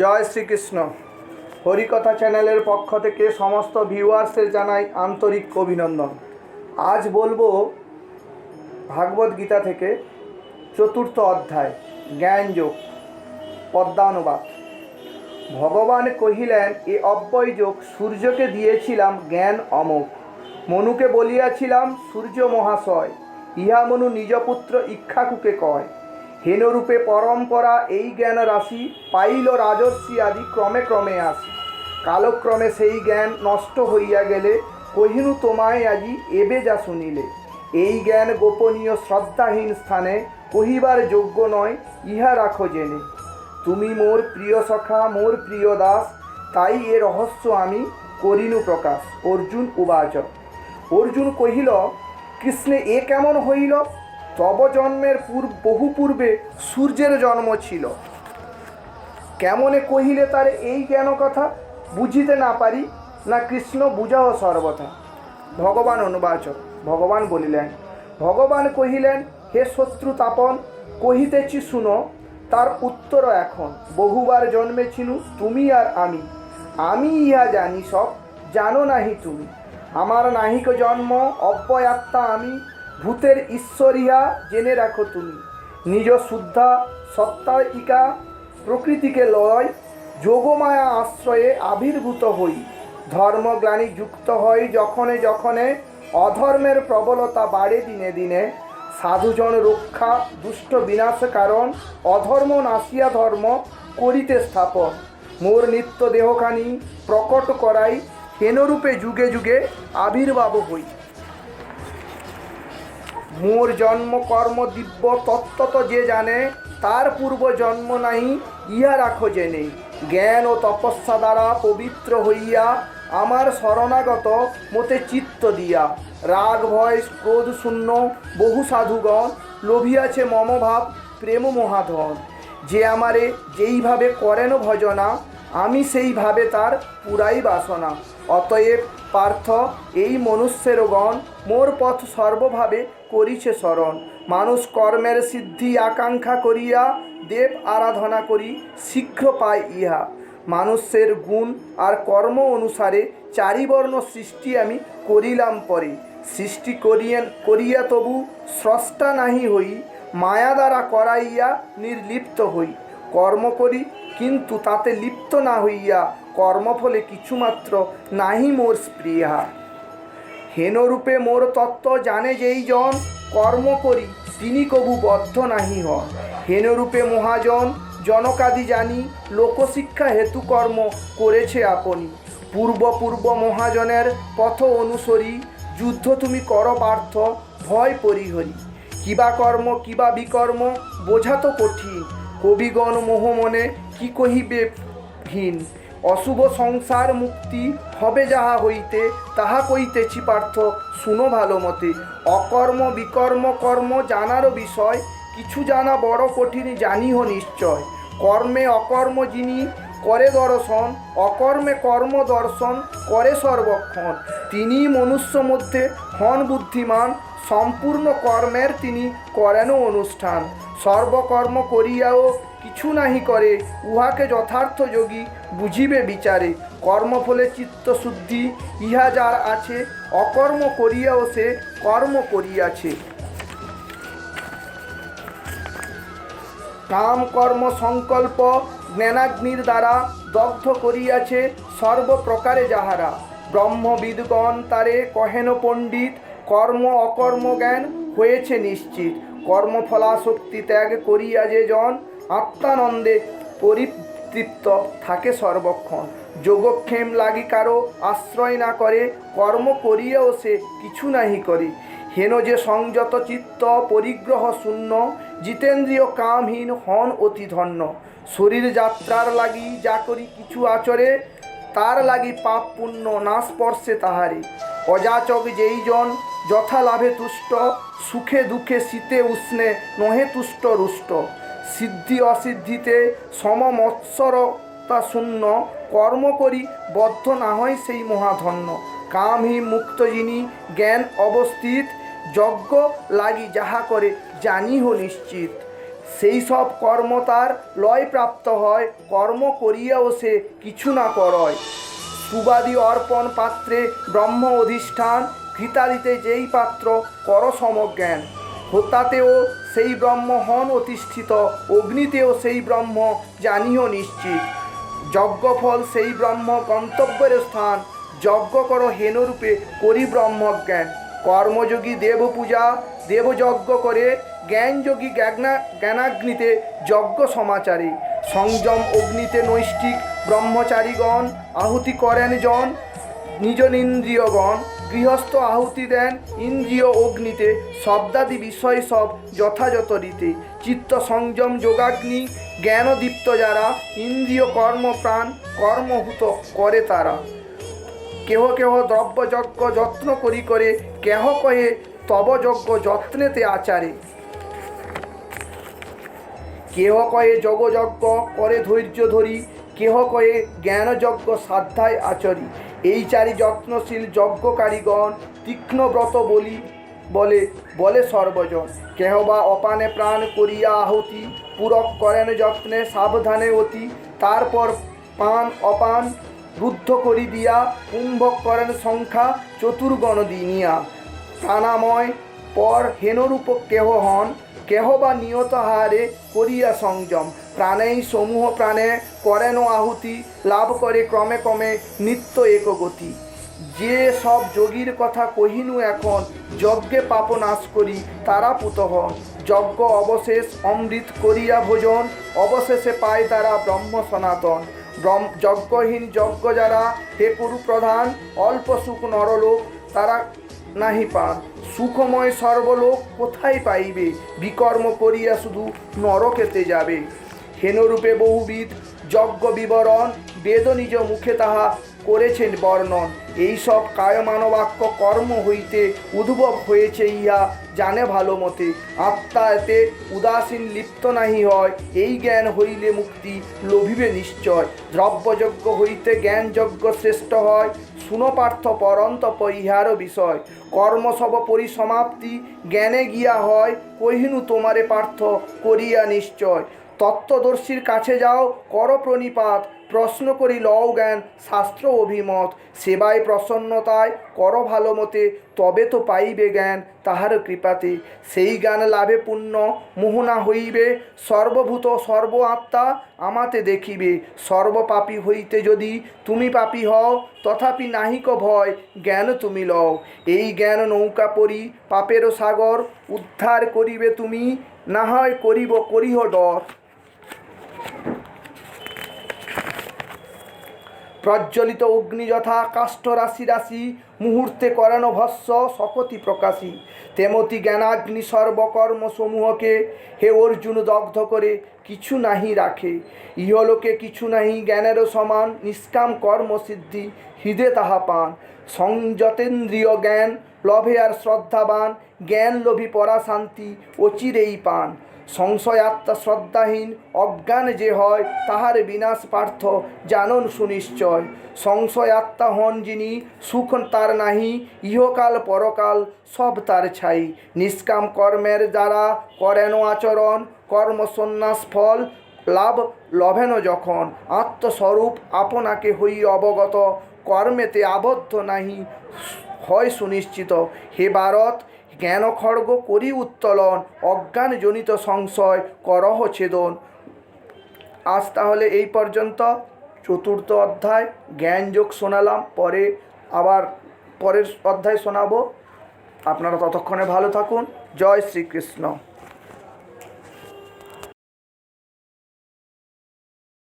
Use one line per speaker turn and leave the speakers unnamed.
জয় শ্রীকৃষ্ণ। হরিকথা চ্যানেলের পক্ষ থেকে সমস্ত ভিউয়ার্সের জানাই আন্তরিক অভিনন্দন। আজ বলবো ভাগবত গীতা থেকে চতুর্থ অধ্যায় জ্ঞানযোগ পদ্মানুবাদ। ভগবান কহিলেন, এ অব্যয় যোগ সূর্যকে দিয়েছিলাম জ্ঞান অমোঘ। মনুকে বলিয়াছিলাম সূর্য মহাশয়, ইহা মনু নিজ পুত্র ইক্ষ্বাকুকে কয়। হেনরূপে পরম্পরা এই জ্ঞান রাশি পাইল রাজর্ষি আদি ক্রমে ক্রমে আসি। কালক্রমে সেই জ্ঞান নষ্ট হইয়া গেলে কহিনু তোমায় আজি এবে যা শুনিলে। এই জ্ঞান গোপনীয় শ্রদ্ধাহীন স্থানে কহিবার যোগ্য নয়, ইহা রাখো জেনে। তুমি মোর প্রিয় সখা মোর প্রিয় দাস, তাই এ রহস্য আমি করিনু প্রকাশ। অর্জুন উবাচ। অর্জুন কহিল, কৃষ্ণে এ কেমন হইল? তব জন্মের বহু পূর্বে সূর্যের জন্ম ছিল। কেমনে কহিলে তারে এই জ্ঞান কথা? বুঝিতে না পারি না কৃষ্ণ বুঝাও সর্বথা। ভগবান অনুবাচ। ভগবান বলিলেন, ভগবান কহিলেন, হে শত্রু তাপন, কহিতেছি শুনো তার উত্তর এখন। বহুবার জন্মেছিনু তুমি আর আমি ইহা জানি সব, জানো নাহি তুমি। আমার নাহিক জন্ম অব্যয় আত্মা আমি, ভূতের ঈশ্বর ইহা জেনে রাখো তুমি। নিজ শুদ্ধা সত্তাইকা প্রকৃতিকে লয়, যোগমায়া আশ্রয়ে আবির্ভূত হই। ধর্মগ্লানি যুক্ত হয় যখনে যখনে, অধর্মের প্রবলতা বাড়ে দিনে দিনে। সাধুজন রক্ষা দুষ্ট বিনাশ কারণ, অধর্ম নাশিয়া ধর্ম করিতে স্থাপন। মোর নিত্য দেহখানি প্রকট করাই, হেনরূপে যুগে যুগে আবির্ভাব হই। মোর জন্ম কর্ম দিব্য তত্ত্বত যে জানে, তার পূর্ব জন্ম নাই ইহা রাখো জেনে। জ্ঞান ও তপস্যা দ্বারা পবিত্র হইয়া, আমার শরণাগত মতে চিত্ত দিয়া। রাগ ভয় ক্রোধ শূন্য বহু সাধুগণ, লোভিয়াছে মম ভাব প্রেম মহাধন। যে আমারে যেইভাবে করেন ভজনা, আমি সেইভাবে তার পুরাই বাসনা। অতএব পার্থ এই মনুষ্যের গণ, মোর পথ সর্বভাবে করিছে শরণ। মানুষ কর্মের সিদ্ধি আকাঙ্ক্ষা করিয়া, দেব আরাধনা করি শীঘ্র পায় ইহা। মানুষের গুণ আর কর্ম অনুসারে চারিবর্ণ সৃষ্টি আমি করিলাম পরে। সৃষ্টি করিয়া তবু স্রষ্টা নাহি হই, মায়া দ্বারা করাইয়া নির্লিপ্ত হই। কর্ম করি কিন্তু তাতে লিপ্ত না হইয়া, কর্মফলে কিছুমাত্র নাহি মোর স্পৃহা। হেনরূপে মোর তত্ত্ব জানে যেই জন, কর্ম করি তিনি কবু বদ্ধ নাহি হন। হেনরূপে মহাজন জনকাদি জানি, লোকশিক্ষা হেতু কর্ম করেছে আপনি। পূর্ব মহাজনের পথ অনুসরি, যুদ্ধ তুমি কর পার্থ ভয় পরিহরি। কিবা কর্ম কিবা বিকর্ম বোঝা তো কঠিন, কবিগণ মোহ মনে কি কহিবে হীন। অশুভ সংসার মুক্তি হবে যাহা হইতে, তাহা কইতেছি পার্থ শুনো ভালো মতে। অকর্ম বিকর্ম কর্ম জানারও বিষয়, কিছু জানা বড় কঠিন জানিহ নিশ্চয়। কর্মে অকর্ম যিনি করে দর্শন, অকর্মে কর্ম দর্শন করে সর্বক্ষণ। তিনি মনুষ্য মধ্যে হন বুদ্ধিমান, সম্পূর্ণ কর্মের তিনি করেন অনুষ্ঠান। সর্বকর্ম করিয়াও কিছু নাহি করে, উহাকে যথার্থ যোগী বুঝিবে বিচারে। কর্মফলে চিত্ত শুদ্ধি ইহা যার আছে, অকর্ম করিয়াও সে কর্ম করিয়াছে। কাম কর্ম সংকল্প জ্ঞানাগ্নির দ্বারা দগ্ধ করিয়াছে সর্বপ্রকারে যাহারা। ব্রহ্মবিদগণ তারে কহেন পণ্ডিত, কর্ম অকর্ম জ্ঞান হয়েছে নিশ্চিত। কর্মফলাশক্তি ত্যাগ করিয়া যে জন, আত্মানন্দে পরিতৃপ্ত থাকে সর্বক্ষণ। যোগক্ষেম লাগি কারো আশ্রয় না করে, কর্ম করিয়াও সে কিছু নাহি করে। হেন যে সংযত চিত্ত পরিগ্রহ শূন্য, জিতেন্দ্রিয় কামহীন হন অতি ধন্য। শরীর যাত্রার লাগি যা করি কিছু আচরে, তার লাগি পাপ পুণ্য না স্পর্শে তাহারে। অযাচক যেই জন যথা লাভে তুষ্ট, সুখে দুঃখে শীতে উষ্ণে নহে তুষ্ট রুষ্ট। সিদ্ধি অসিদ্ধিতে সমমৎসরতা শূন্য, কর্ম করি বদ্ধ না হয় সেই মহাধন্য। কামহীন মুক্ত যিনি জ্ঞান অবস্থিত, যজ্ঞ লাগি যাহা করে জানিহ নিশ্চিত। সেই সব কর্ম তার লয় প্রাপ্ত হয়, কর্ম করিয়াও সে কিছু না করয়। সুবাদি অর্পণ পাত্রে ব্রহ্ম অধিষ্ঠান, ঘৃতাদিতে যেই পাত্র কর সমজ্ঞান। হোতাতেও সেই ব্রহ্ম হন অতিষ্ঠিত, অগ্নিতেও সেই ব্রহ্ম জানিও নিশ্চিত। যজ্ঞফল সেই ব্রহ্ম গন্তব্যের স্থান, যজ্ঞ কর হেনরূপে করি ব্রহ্মজ্ঞান। কর্মযোগী দেব পূজা দেবযজ্ঞ করে, জ্ঞানযোগী জ্ঞানাগ্নিতে যজ্ঞ সমাচারে। সংযম অগ্নিতে নৈষ্ঠিক ব্রহ্মচারীগণ, আহুতি করেন জন নিজ ইন্দ্রিয়গণ। গৃহস্থ আহুতি দেন ইন্দ্রিয় অগ্নিতে, শব্দাদি বিষয় সব যথাযথ রীতে। চিত্ত সংযম যোগাগ্নি জ্ঞানদীপ্ত যারা, ইন্দ্রিয় কর্ম প্রাণ কর্মভূত করে তারা। কেহ কেহ দ্রব্যযজ্ঞ যত্ন করি করে, কেহ কহে তব যজ্ঞ যত্নেতে আচারে। কেহ কহে যোগযজ্ঞ করে ধৈর্য ধরি, কেহ কহে জ্ঞানযজ্ঞ শ্রদ্ধায় আচরি। এই চারি যত্নশীল যজ্ঞকারীগণ, তীক্ষ্ণ ব্রত বলি বলে বলে সর্বজন। কেহ বা অপানে প্রাণ করিয়া আহুতি, পূরক করেন যত্নে সাবধানে অতি। তারপর পান অপান রুদ্ধ করি দিয়া, কুম্ভক করেন সংখ্যা চতুর্গণ দিনিয়া। প্রাণাময় পর হেনরূপ কেহ হন, কেহ বা নিয়ত হারে করিয়া সংযম। প্রাণেই সমূহ প্রাণে করেন আহুতি, লাভ করে ক্রমে ক্রমে নিত্য একগতি। যে সব যোগীর কথা কহিনু এখন, যজ্ঞে পাপ নাশ করি তারা পুত হন। যজ্ঞ অবশেষ অমৃত করিয়া ভোজন, অবশেষে পায় তারা ব্রহ্ম সনাতন। যজ্ঞহীন যজ্ঞ যারা হে কুরু প্রধান, অল্প সুখ নরলোক তারা নাহি পান। সুখময় সর্বলোক কোথায় পাইবে, বিকর্ম করিয়া শুধু নরকেতে যাবে। হেনরূপে বহুবিধ যজ্ঞ বিবরণ, বেদ নিজ মুখে তাহা করেছেন বর্ণন। এইসব কায়মানবাক্য কর্ম হইতে উদ্ভব হয়েছে, ইহা জানে ভালো মতে। আত্মা এতে উদাসীন লিপ্ত নাহি হয়, এই জ্ঞান হইলে মুক্তি লভিবে নিশ্চয়। দ্রব্যযজ্ঞ হইতে জ্ঞানযজ্ঞ শ্রেষ্ঠ হয়, শুনো পার্থ পরন্তপ ইহার বিষয়। কর্ম সব পরিসমাপ্তি জ্ঞানে গিয়া হয়, কহিনু তোমারে পার্থ করিয়া নিশ্চয়। তত্ত্বদর্শীর কাছে যাও কর প্রণিপাত, প্রশ্ন করি লও জ্ঞান শাস্ত্র অভিমত। সেবায় প্রসন্নতায় কর ভালো মতে, তবে তো পাইবে জ্ঞান তাহার কৃপাতে। সেই জ্ঞান লাভে পুণ্য মোহনা হইবে, সর্বভূত সর্ব আত্মা আমাতে দেখিবে। সর্বপাপী হইতে যদি তুমি পাপী হও, তথাপি নাহিক ভয় জ্ঞান তুমি লও। এই জ্ঞান নৌকা পরি পাপের সাগর, উদ্ধার করিবে তুমি না হয় করিহ ডর। প্রজ্বলিত অগ্নি যথা কাষ্ঠ রাশি রাশি, মুহূর্তে করানো ভস্য শকতি প্রকাশী। তেমতি জ্ঞানাগ্নি সর্বকর্ম সমূহকে, হে অর্জুন দগ্ধ করে কিছু নাহি রাখে। ইহলোকে কিছু নাহি জ্ঞানেরও সমান, নিষ্কাম কর্ম সিদ্ধি হৃদে তাহা পান। সংযতেন্দ্রিয় জ্ঞান লভে আর শ্রদ্ধাবান, জ্ঞান লোভী পরা শান্তি অচিরেই পান। সংশয়াত্মা শ্রদ্ধাহীন অজ্ঞান যে হয়, তাহার বিনাশ পার্থ জানন সুনিশ্চয়। সংশয়াত্মা হন যিনি, সুখ তার নাহি, ইহকাল পরকাল সব তার ছাই। নিষ্কাম কর্মের দ্বারা করেন আচরণ, কর্ম সন্ন্যাস ফল লাভ লভেন যখন। আত্মস্বরূপ আপনাকে হই অবগত, কর্মেতে আবদ্ধ নাহি হয় সুনিশ্চিত। হে ভারত জ্ঞান খড়গ করি উত্তোলন, অজ্ঞানজনিত সংশয় করহ ছেদন। আজ তাহলে এই পর্যন্ত চতুর্থ অধ্যায় জ্ঞানযোগ শোনালাম, পরে আবার পরের অধ্যায় শোনাবো। আপনারা ততক্ষণে ভালো থাকুন। জয় শ্রীকৃষ্ণ।